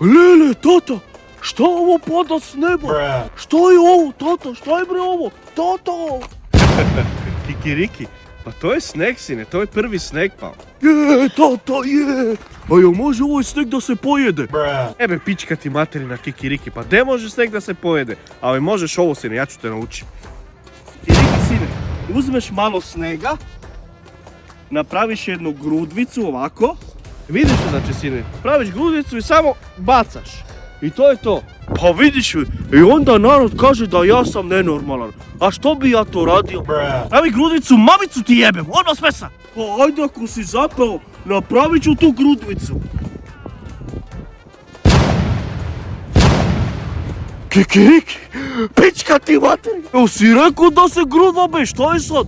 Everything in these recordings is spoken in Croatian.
Lele, tata, šta ovo pada s neba? Šta je ovo, tata, šta je bre ovo? Tata! Kikiriki, pa to je sneg, sine, to je prvi sneg pao. Je, tata, je! A jel može ovaj sneg da se pojede? Ebe, pička ti materina Kikiriki, pa de može sneg da se pojede? Ali možeš ovo, sine, ja ću te naučiti. Kikiriki, sine, uzmeš malo snega, napraviš jednu grudvicu ovako. Vidiš što znači, sine, praviš grudvicu i samo bacaš. I to je to. Pa vidiš, i onda narod kaže da ja sam nenormalan. A što bi ja to radio? Pravi grudvicu, mamicu ti jebem, odmah smesa! Pa ajde ako si zapeo, napravit ću tu grudvicu. Kikiriki, pička ti materi. Evo si rekao da se grudva be, šta je sad?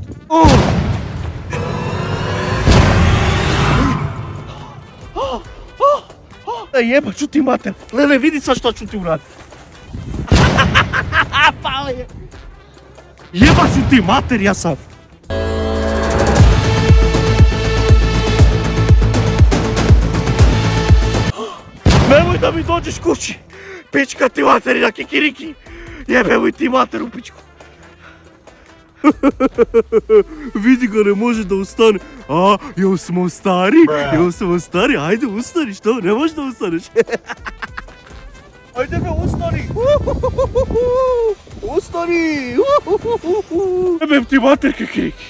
Jeba ću ti mater. Lele, vidi sad šta ću ti uraditi. Pao je. Jeba ću ti mater, ja sam. Nemoj da mi dođeš kući. Pička ti materina Kikiriki. Jebevoj ti mater u pičku. Vidi ga, ne može da ustane. A, jel smo stari? Jel smo stari? Ajde ustani, što? Ne možeš da ustaneš. Ajde me ustani. Ustani. Jebem ti mater Kikiriki.